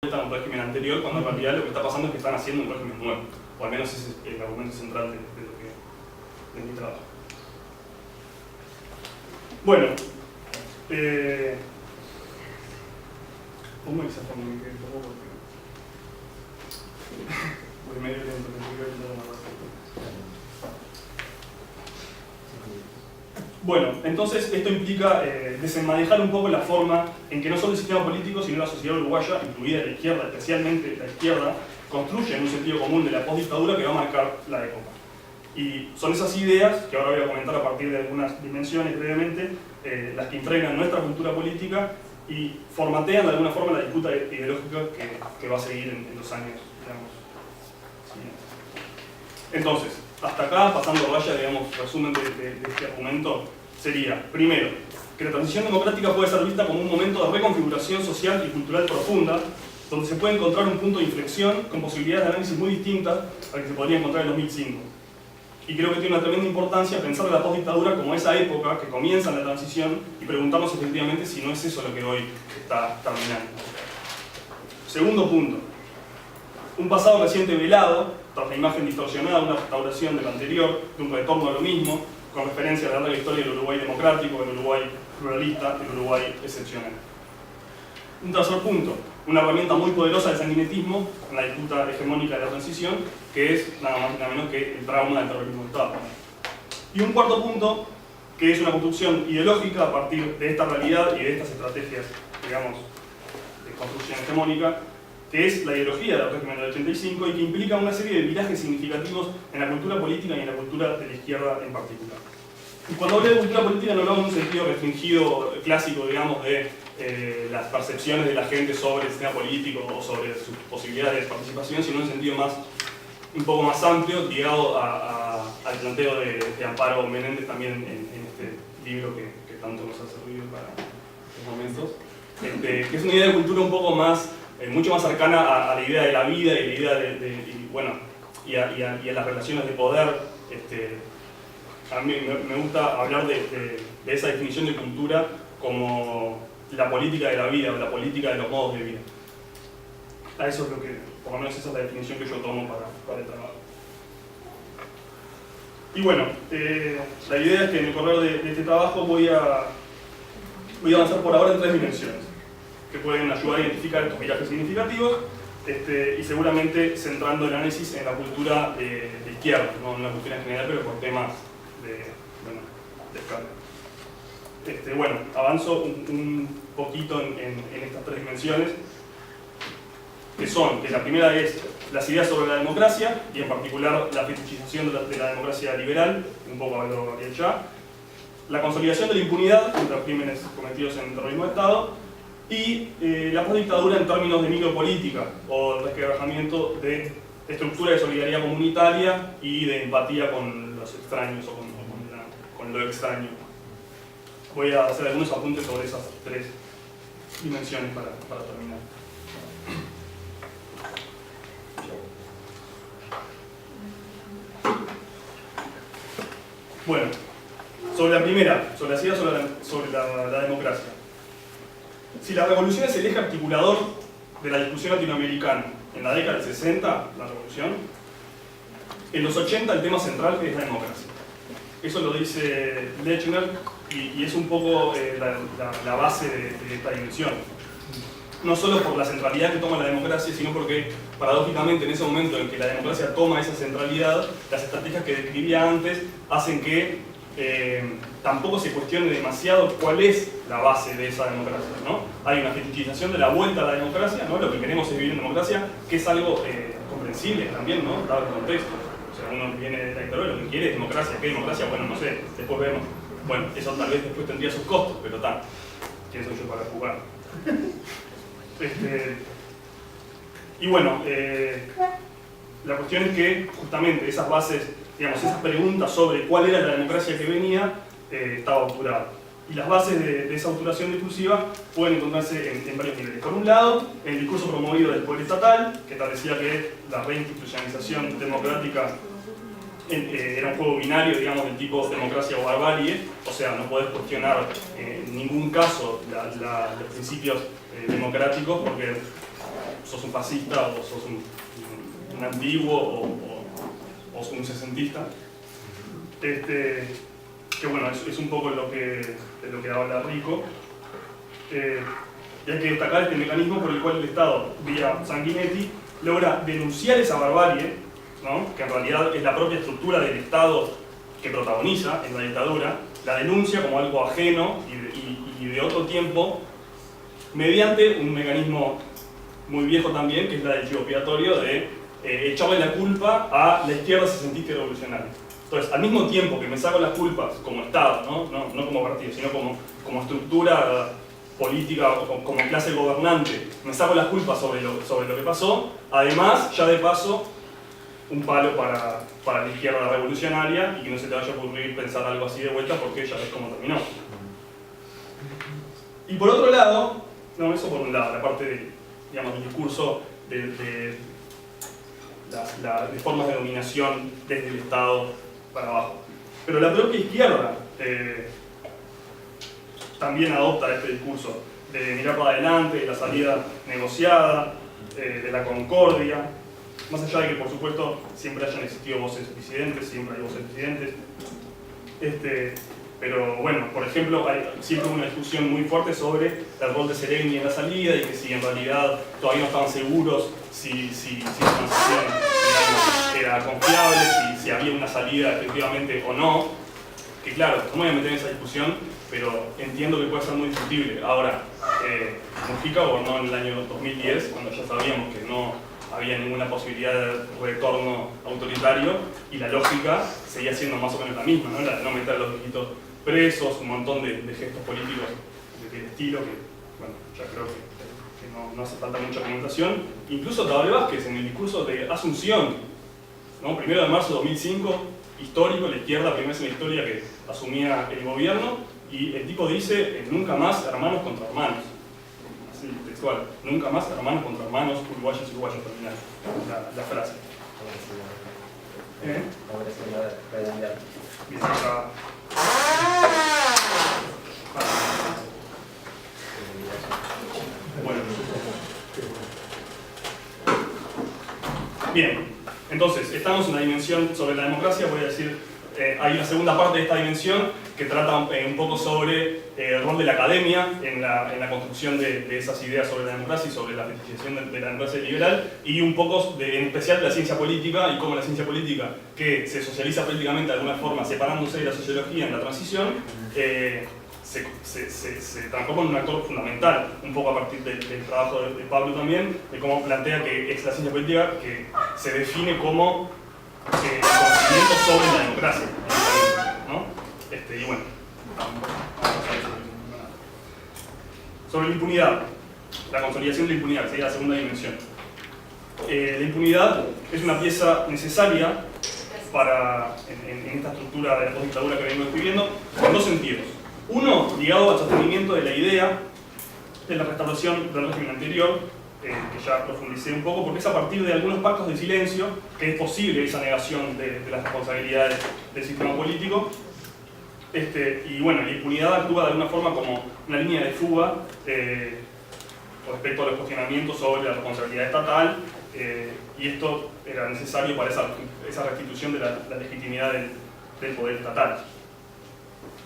a un régimen anterior, cuando en realidad lo que está pasando es que están haciendo un régimen nuevo, o al menos ese es el argumento central de mi trabajo. Bueno, pongo esa forma que un poco porque medio lento, que tengo que ir más rápido. Bueno, entonces esto implica desenmadejar un poco la forma en que no solo el sistema político, sino la sociedad uruguaya, incluida la izquierda, especialmente la izquierda, construyen un sentido común de la postdictadura que va a marcar la época. Y son esas ideas, que ahora voy a comentar a partir de algunas dimensiones brevemente, las que impregnan nuestra cultura política y formatean de alguna forma la disputa ideológica que va a seguir en los años, digamos, siguientes. Entonces, hasta acá, pasando raya, digamos, resumen de este argumento, sería, primero, que la transición democrática puede ser vista como un momento de reconfiguración social y cultural profunda, donde se puede encontrar un punto de inflexión con posibilidades de análisis muy distintas al que se podría encontrar en 2005. Y creo que tiene una tremenda importancia pensar la postdictadura como esa época que comienza en la transición y preguntarnos efectivamente si no es eso lo que hoy está terminando. Segundo punto, un pasado reciente velado, tras la imagen distorsionada de una restauración del anterior, de un retorno a lo mismo, con referencia a la larga historia del Uruguay democrático, del Uruguay pluralista, del Uruguay excepcional. Un tercer punto, una herramienta muy poderosa del sanguinetismo en la disputa hegemónica de la transición, que es nada más y nada menos que el trauma del terrorismo de Estado. Y un cuarto punto, que es una construcción ideológica a partir de esta realidad y de estas estrategias, digamos, de construcción hegemónica, que es la ideología del régimen del 85 y que implica una serie de virajes significativos en la cultura política y en la cultura de la izquierda en particular. Y cuando hablo de cultura política no hablo en un sentido restringido, clásico, digamos, de las percepciones de la gente sobre el sistema político o sobre sus posibilidades de participación, sino en un sentido un poco más amplio, ligado al planteo de Amparo Menéndez también en este libro que tanto nos ha servido para estos momentos, que es una idea de cultura un poco más, mucho más cercana a la idea de la vida y la idea y a las relaciones de poder. A mí me gusta hablar de esa definición de cultura como la política de la vida o la política de los modos de vida. A eso es lo que, por lo menos esa es la definición que yo tomo para el trabajo. Y bueno, la idea es que en el correr de este trabajo voy a avanzar por ahora en 3 dimensiones que pueden ayudar a identificar estos virajes significativos y seguramente centrando el análisis en la cultura de izquierda, no en la cultura en general, pero por temas de escala. Bueno, avanzo un poquito en estas 3 dimensiones, que la primera es las ideas sobre la democracia, y en particular la fetichización de la democracia liberal, un poco hablo de ya, la consolidación de la impunidad contra crímenes cometidos en terrorismo de Estado, y la postdictadura en términos de micropolítica, o el resquebrajamiento de estructura de solidaridad comunitaria y de empatía con los extraños o con lo extraño. Voy a hacer algunos apuntes sobre esas 3 dimensiones para terminar. Bueno, sobre la primera, sobre las ideas sobre la democracia. Si la revolución es el eje articulador de la discusión latinoamericana en la década del 60, la revolución, en los 80 el tema central es la democracia. Eso lo dice Lechner y es un poco la base de esta dimensión. No solo por la centralidad que toma la democracia, sino porque, paradójicamente, en ese momento en que la democracia toma esa centralidad, las estrategias que describía antes hacen que tampoco se cuestione demasiado cuál es la base de esa democracia, ¿no? Hay una fetichización de la vuelta a la democracia, ¿no? Lo que queremos es vivir en democracia, que es algo comprensible también, ¿no? Dado el contexto. O sea, uno viene de la dictadura, lo que quiere es democracia. ¿Qué democracia? Bueno, no sé, después vemos. Bueno, eso tal vez después tendría sus costos, pero tal. ¿Quién soy yo para jugar? Y bueno, la cuestión es que justamente esas bases, digamos, esas preguntas sobre cuál era la democracia que venía, estaba obturada. Y las bases de esa obturación discursiva pueden encontrarse en varios niveles. Por un lado, el discurso promovido del poder estatal, que establecía que la reinstitucionalización democrática era un juego binario, digamos, del tipo democracia o barbarie, o sea, no podés cuestionar en ningún caso los principios democráticos porque sos un fascista o sos un antiguo o un sesentista. Que bueno, es un poco de lo que habla Rico. Y hay que destacar este mecanismo por el cual el Estado, vía Sanguinetti, logra denunciar esa barbarie, ¿no? Que en realidad es la propia estructura del Estado que protagoniza en la dictadura, la denuncia como algo ajeno y de otro tiempo, mediante un mecanismo muy viejo también, que es la del chivo expiatorio, de echarle la culpa a la izquierda sesentista y revolucionaria. Entonces, al mismo tiempo que me saco las culpas como Estado, no como partido, sino como estructura política o como clase gobernante, me saco las culpas sobre lo que pasó, además, ya de paso, un palo para la izquierda revolucionaria y que no se te vaya a ocurrir pensar algo así de vuelta porque ya ves cómo terminó. Y por otro lado, eso por un lado, la parte del discurso de formas de dominación desde el Estado para abajo. Pero la propia izquierda también adopta este discurso de mirar para adelante, de la salida negociada, de la concordia, más allá de que por supuesto siempre hayan existido voces disidentes, siempre hay voces disidentes. Pero bueno, por ejemplo, hay siempre una discusión muy fuerte sobre el rol de Seregni en la salida y que si en realidad todavía no estaban seguros si la transición, digamos, era confiable, si había una salida efectivamente o no. Que claro, no me voy a meter en esa discusión, pero entiendo que puede ser muy discutible. Ahora, Mujica gobernó en el año 2010, cuando ya sabíamos que no había ninguna posibilidad de retorno autoritario y la lógica seguía siendo más o menos la misma, ¿no? La de no meter a los viejitos presos, un montón de gestos políticos de estilo que, bueno, ya creo que no hace falta mucha comentación. Incluso Tabaré Vázquez, en el discurso de Asunción, ¿no? 1 de marzo de 2005, histórico, la izquierda, primera vez en la historia que asumía el gobierno, y el tipo dice, nunca más hermanos contra hermanos. Así, textual, nunca más hermanos contra hermanos, uruguayos y uruguayos, termina la frase. Bien, acá. Bueno. Bien, entonces, estamos en la dimensión sobre la democracia, voy a decir, hay una segunda parte de esta dimensión que trata un poco sobre el rol de la academia en la construcción de esas ideas sobre la democracia y sobre la fetichización de la democracia liberal, y un poco en especial de la ciencia política y cómo la ciencia política, que se socializa políticamente de alguna forma separándose de la sociología en la transición, se transforma en un actor fundamental, un poco a partir del trabajo de Pablo también, de cómo plantea que es la ciencia política que se define como el conocimiento sobre la democracia, ¿no? Y bueno, sobre la impunidad, la consolidación de la impunidad, que sería la segunda dimensión. La impunidad es una pieza necesaria en esta estructura de la postdictadura que vengo describiendo, en dos sentidos. Uno, ligado al sostenimiento de la idea de la restauración del régimen anterior, que ya profundicé un poco, porque es a partir de algunos pactos de silencio que es posible esa negación de las responsabilidades del sistema político. Y bueno, la impunidad actúa de alguna forma como una línea de fuga respecto a los cuestionamientos sobre la responsabilidad estatal, y esto era necesario para esa restitución de la legitimidad del poder estatal.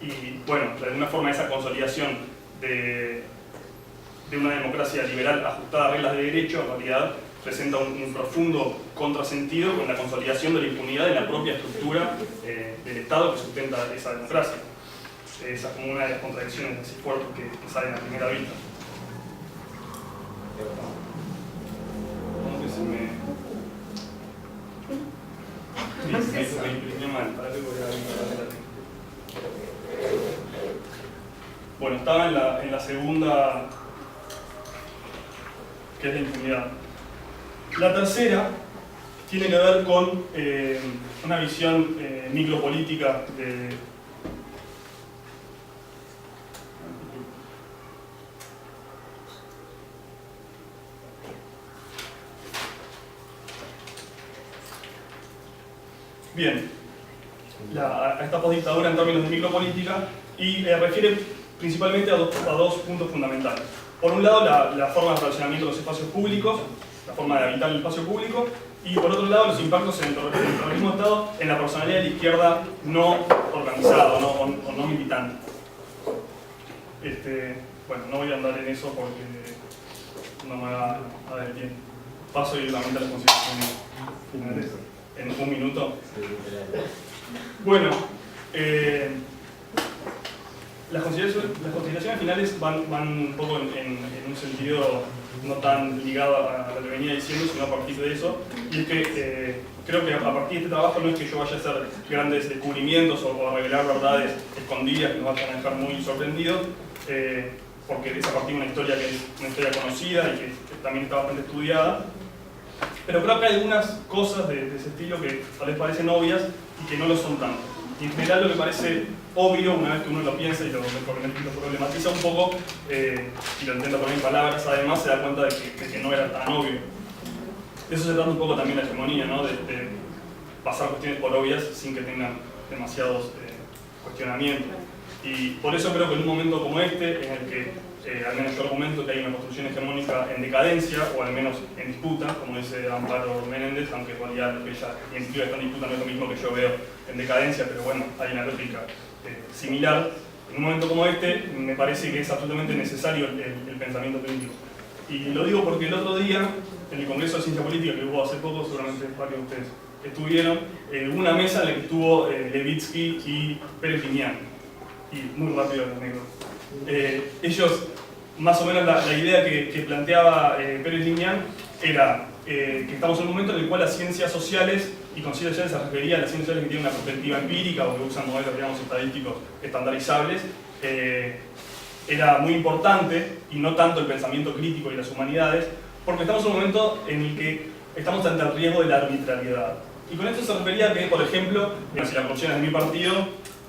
Y bueno, de alguna forma esa consolidación de una democracia liberal ajustada a reglas de derecho en realidad presenta un profundo contrasentido con la consolidación de la impunidad en la propia estructura del Estado que sustenta esa democracia. Esa es como una de las contradicciones así fuertes que salen a primera vista. ¿Cómo que se me...? Sí, me imprimió mal, para que voy a... Bueno, estaba en la segunda, que es la impunidad. La tercera tiene que ver con una visión micropolítica de... Bien, a esta postdictadura en términos de micropolítica, y refiere principalmente a dos puntos fundamentales. Por un lado, la forma de relacionamiento de los espacios públicos, la forma de habitar el espacio público, y por otro lado los impactos en el terrorismo de Estado en la personalidad de la izquierda no organizada o no militante. Bueno, no voy a andar en eso porque no me va a dar tiempo. Paso directamente a las consideraciones finales en un minuto. Bueno, las consideraciones finales van un poco en un sentido no tan ligado a lo que venía diciendo, sino a partir de eso. Y es que creo que a partir de este trabajo no es que yo vaya a hacer grandes descubrimientos o a revelar verdades escondidas que nos vayan a dejar muy sorprendidos, porque es a partir de una historia que es una historia conocida y que también está bastante estudiada. Pero creo que hay algunas cosas de ese estilo que tal vez parecen obvias y que no lo son tanto. Y en general lo que parece obvio, una vez que uno lo piensa y lo problematiza un poco, y lo intenta poner en palabras, además se da cuenta de que no era tan obvio. De eso se trata un poco también la hegemonía, ¿no? De pasar cuestiones por obvias sin que tengan demasiados cuestionamientos. Y por eso creo que en un momento como este, en el que al menos yo argumento que hay una construcción hegemónica en decadencia, o al menos en disputa, como dice Amparo Menéndez, aunque en realidad lo que ella identifica está en disputa no es lo mismo que yo veo en decadencia, pero bueno, hay una lógica similar. En un momento como este, me parece que es absolutamente necesario el pensamiento crítico. Y lo digo porque el otro día, en el Congreso de Ciencia Política que hubo hace poco, seguramente varios de ustedes estuvieron, hubo una mesa en la que estuvo Levitsky y Pérez Liñán. Y muy rápido los negros. Ellos, más o menos la idea que planteaba Pérez Liñán era que estamos en un momento en el cual las ciencias sociales, y con ciencias sociales se refería a las ciencias sociales que tienen una perspectiva empírica o que usan modelos, digamos, estadísticos estandarizables, era muy importante, y no tanto el pensamiento crítico y las humanidades, porque estamos en un momento en el que estamos ante el riesgo de la arbitrariedad. Y con esto se refería a que, por ejemplo, si la corrupción es de mi partido,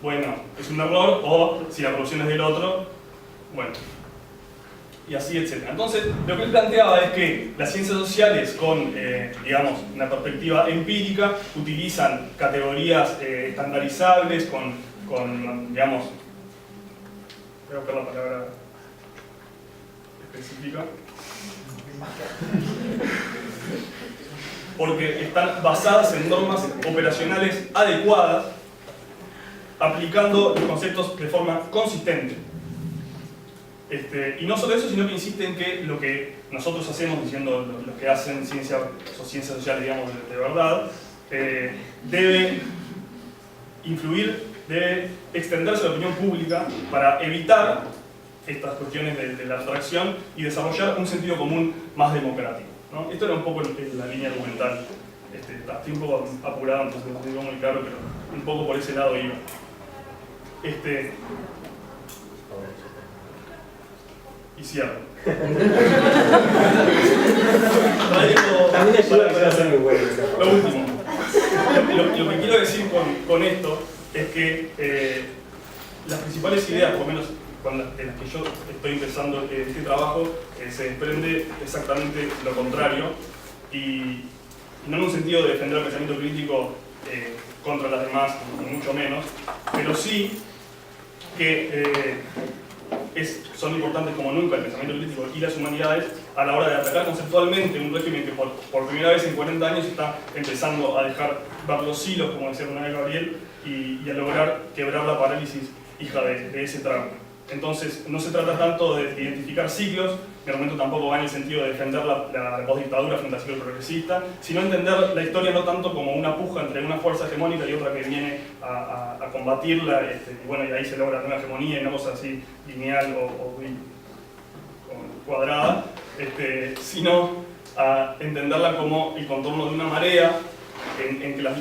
bueno, es un error, o si la corrupción es del otro, bueno, y así, etc. Entonces, lo que él planteaba es que las ciencias sociales con, digamos, una perspectiva empírica utilizan categorías estandarizables con, digamos, voy a buscar la palabra específica, porque están basadas en normas operacionales adecuadas, aplicando los conceptos de forma consistente. Y no solo eso, sino que insiste en que lo que nosotros hacemos, diciendo los que hacen ciencias sociales, digamos, de verdad, debe influir, debe extenderse a la opinión pública para evitar estas cuestiones de la abstracción y desarrollar un sentido común más democrático, ¿no? Esto era un poco la línea argumental. Estoy un poco apurado, entonces no digo muy claro, pero un poco por ese lado iba. Y cierro. También ayuda para hacer muy bueno. Lo último. Lo que quiero decir con esto es que las principales ideas, por lo menos de las que yo estoy empezando este trabajo, se desprende exactamente lo contrario, y no en un sentido de defender el pensamiento crítico contra las demás, ni mucho menos, pero sí que son importantes como nunca el pensamiento crítico y las humanidades a la hora de atacar conceptualmente un régimen que por primera vez en 40 años está empezando a dejar ver los hilos, como decía una vez Gabriel, y a lograr quebrar la parálisis hija de ese tramo. Entonces, no se trata tanto de identificar ciclos, mi argumento tampoco va en el sentido de defender la postdictadura frente al ciclo progresista, sino entender la historia no tanto como una puja entre una fuerza hegemónica y otra que viene a combatirla, y bueno, y ahí se logra una hegemonía y una cosa así lineal o cuadrada, sino a entenderla como el contorno de una marea en que las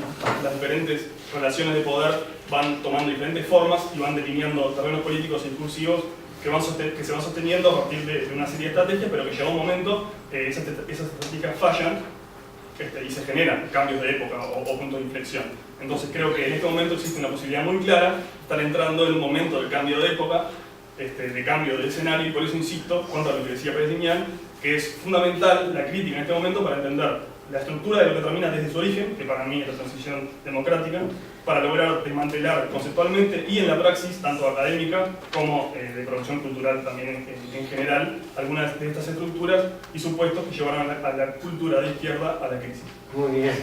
diferentes relaciones de poder van tomando diferentes formas y van delineando terrenos políticos e discursivos que se van sosteniendo a partir de una serie de estrategias, pero que llega un momento, esas estrategias fallan y se generan cambios de época o puntos de inflexión. Entonces creo que en este momento existe una posibilidad muy clara de estar entrando en un momento del cambio de época, de cambio de escenario, y por eso insisto, contra lo que decía Pérez Liñán, que es fundamental la crítica en este momento para entender la estructura de lo que termina desde su origen, que para mí es la transición democrática, para lograr desmantelar conceptualmente y en la praxis, tanto académica como de producción cultural también en general, algunas de estas estructuras y supuestos que llevaron a la cultura de izquierda a la crisis. Muy bien.